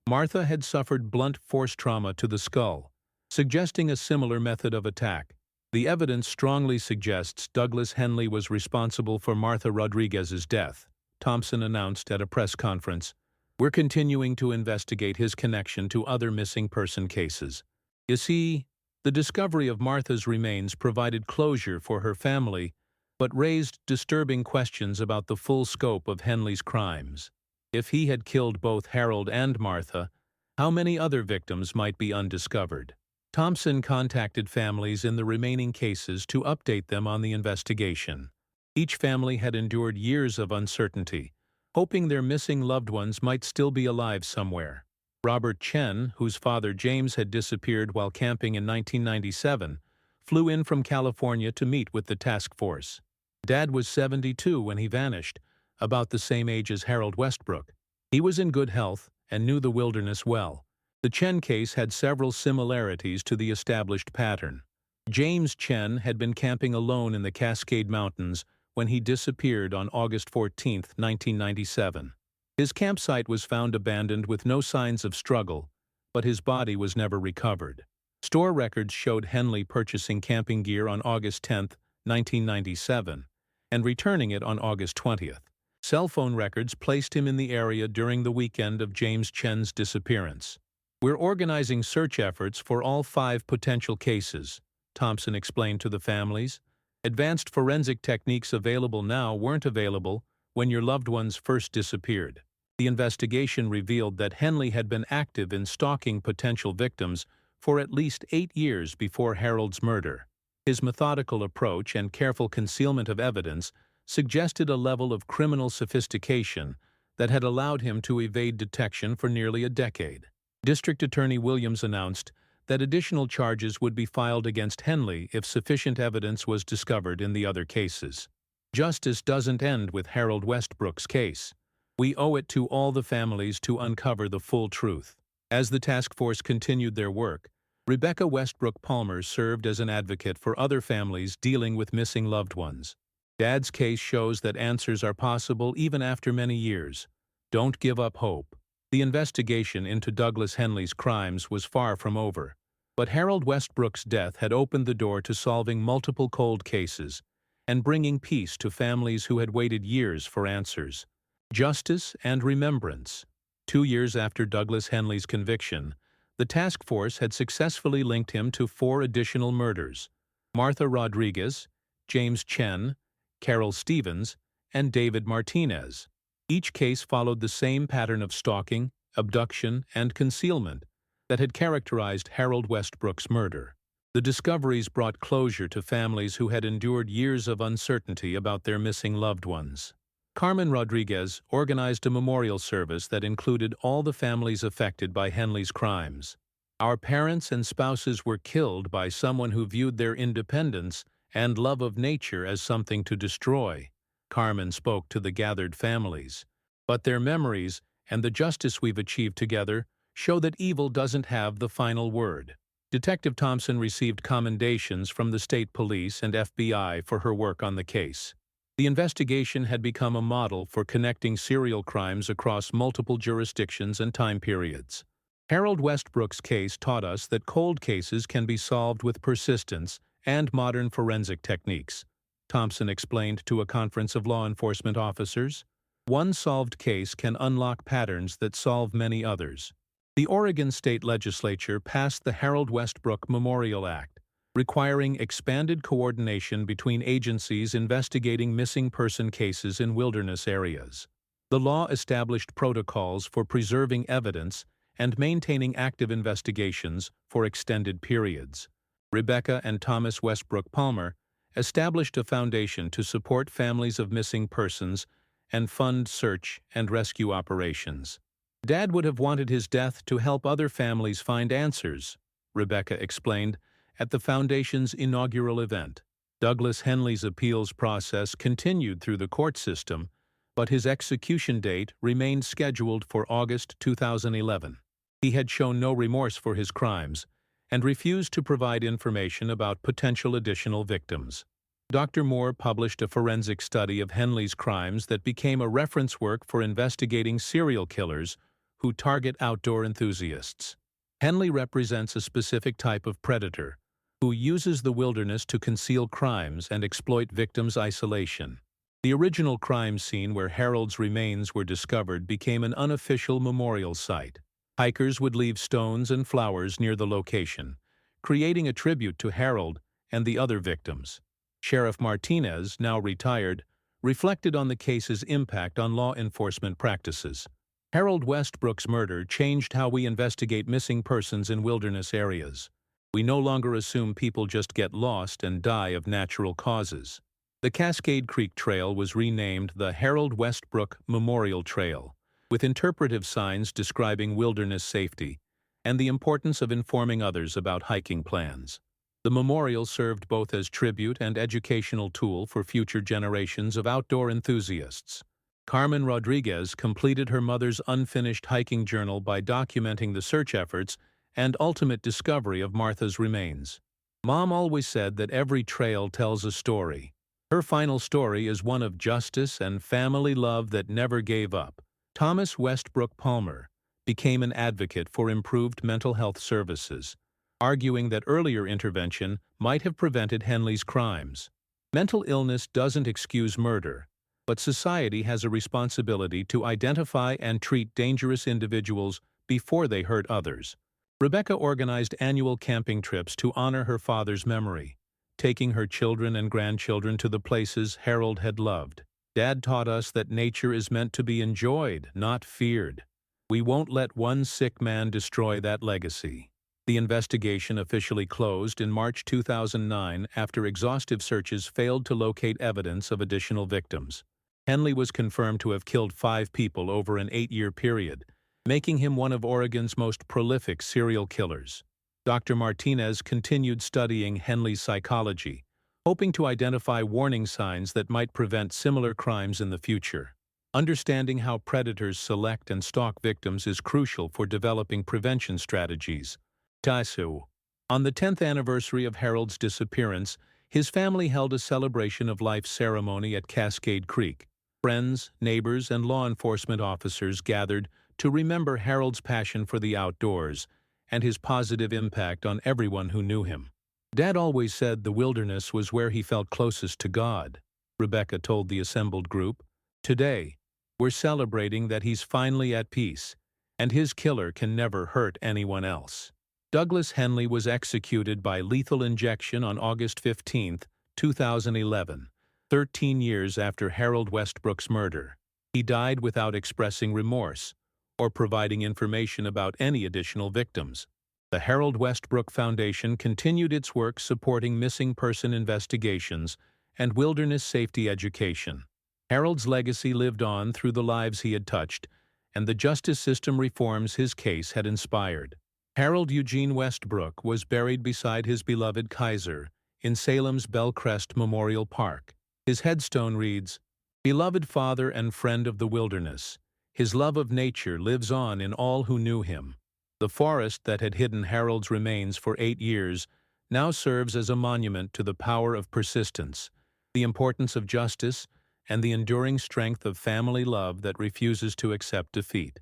Martha had suffered blunt force trauma to the skull, suggesting a similar method of attack. The evidence strongly suggests Douglas Henley was responsible for Martha Rodriguez's death, Thompson announced at a press conference. We're continuing to investigate his connection to other missing person cases. You see, the discovery of Martha's remains provided closure for her family, but raised disturbing questions about the full scope of Henley's crimes. If he had killed both Harold and Martha, how many other victims might be undiscovered? Thompson contacted families in the remaining cases to update them on the investigation. Each family had endured years of uncertainty, hoping their missing loved ones might still be alive somewhere. Robert Chen, whose father James had disappeared while camping in 1997, flew in from California to meet with the task force. Dad was 72 when he vanished, about the same age as Harold Westbrook. He was in good health and knew the wilderness well. The Chen case had several similarities to the established pattern. James Chen had been camping alone in the Cascade Mountains when he disappeared on August 14, 1997. His campsite was found abandoned with no signs of struggle, but his body was never recovered. Store records showed Henley purchasing camping gear on August 10, 1997, and returning it on August 20th. Cell phone records placed him in the area during the weekend of James Chen's disappearance. We're organizing search efforts for all 5 potential cases, Thompson explained to the families. Advanced forensic techniques available now weren't available when your loved ones first disappeared. The investigation revealed that Henley had been active in stalking potential victims for at least 8 years before Harold's murder. His methodical approach and careful concealment of evidence suggested a level of criminal sophistication that had allowed him to evade detection for nearly a decade. District Attorney Williams announced that additional charges would be filed against Henley if sufficient evidence was discovered in the other cases. Justice doesn't end with Harold Westbrook's case. We owe it to all the families to uncover the full truth. As the task force continued their work, Rebecca Westbrook Palmer served as an advocate for other families dealing with missing loved ones. Dad's case shows that answers are possible even after many years. Don't give up hope. The investigation into Douglas Henley's crimes was far from over, but Harold Westbrook's death had opened the door to solving multiple cold cases and bringing peace to families who had waited years for answers. Justice and remembrance. 2 years after Douglas Henley's conviction, the task force had successfully linked him to 4 additional murders: Martha Rodriguez, James Chen, Carol Stevens, and David Martinez. Each case followed the same pattern of stalking, abduction, and concealment that had characterized Harold Westbrook's murder. The discoveries brought closure to families who had endured years of uncertainty about their missing loved ones. Carmen Rodriguez organized a memorial service that included all the families affected by Henley's crimes. Our parents and spouses were killed by someone who viewed their independence and love of nature as something to destroy, Carmen spoke to the gathered families. But their memories and the justice we've achieved together show that evil doesn't have the final word. Detective Thompson received commendations from the state police and FBI for her work on the case. The investigation had become a model for connecting serial crimes across multiple jurisdictions and time periods. Harold Westbrook's case taught us that cold cases can be solved with persistence and modern forensic techniques, Thompson explained to a conference of law enforcement officers. One solved case can unlock patterns that solve many others. The Oregon State Legislature passed the Harold Westbrook Memorial Act, requiring expanded coordination between agencies investigating missing person cases in wilderness areas. The law established protocols for preserving evidence and maintaining active investigations for extended periods. Rebecca and Thomas Westbrook Palmer established a foundation to support families of missing persons and fund search and rescue operations. Dad would have wanted his death to help other families find answers, Rebecca explained at the Foundation's inaugural event. Douglas Henley's appeals process continued through the court system, but his execution date remained scheduled for August 2011. He had shown no remorse for his crimes and refused to provide information about potential additional victims. Dr. Moore published a forensic study of Henley's crimes that became a reference work for investigating serial killers who target outdoor enthusiasts. Henley represents a specific type of predator who uses the wilderness to conceal crimes and exploit victims' isolation. The original crime scene where Harold's remains were discovered became an unofficial memorial site. Hikers would leave stones and flowers near the location, creating a tribute to Harold and the other victims. Sheriff Martinez, now retired, reflected on the case's impact on law enforcement practices. Harold Westbrook's murder changed how we investigate missing persons in wilderness areas. We no longer assume people just get lost and die of natural causes. The Cascade Creek Trail was renamed the Harold Westbrook Memorial Trail, with interpretive signs describing wilderness safety and the importance of informing others about hiking plans. The memorial served both as tribute and educational tool for future generations of outdoor enthusiasts. Carmen Rodriguez completed her mother's unfinished hiking journal by documenting the search efforts and ultimate discovery of Martha's remains. Mom always said that every trail tells a story. Her final story is one of justice and family love that never gave up. Thomas Westbrook Palmer became an advocate for improved mental health services, arguing that earlier intervention might have prevented Henley's crimes. Mental illness doesn't excuse murder, but society has a responsibility to identify and treat dangerous individuals before they hurt others. Rebecca organized annual camping trips to honor her father's memory, taking her children and grandchildren to the places Harold had loved. Dad taught us that nature is meant to be enjoyed, not feared. We won't let one sick man destroy that legacy. The investigation officially closed in March 2009 after exhaustive searches failed to locate evidence of additional victims. Henley was confirmed to have killed 5 people over an 8-year period, making him one of Oregon's most prolific serial killers. Dr. Martinez continued studying Henley's psychology, hoping to identify warning signs that might prevent similar crimes in the future. Understanding how predators select and stalk victims is crucial for developing prevention strategies. Taisu. On the 10th anniversary of Harold's disappearance, his family held a celebration of life ceremony at Cascade Creek. Friends, neighbors, and law enforcement officers gathered to remember Harold's passion for the outdoors and his positive impact on everyone who knew him. Dad always said the wilderness was where he felt closest to God, Rebecca told the assembled group. Today, we're celebrating that he's finally at peace, and his killer can never hurt anyone else. Douglas Henley was executed by lethal injection on August 15, 2011, 13 years after Harold Westbrook's murder. He died without expressing remorse or providing information about any additional victims. The Harold Westbrook Foundation continued its work supporting missing person investigations and wilderness safety education. Harold's legacy lived on through the lives he had touched, and the justice system reforms his case had inspired. Harold Eugene Westbrook was buried beside his beloved Kaiser in Salem's Bellcrest Memorial Park. His headstone reads, "Beloved father and friend of the wilderness, his love of nature lives on in all who knew him." The forest that had hidden Harold's remains for 8 years now serves as a monument to the power of persistence, the importance of justice, and the enduring strength of family love that refuses to accept defeat.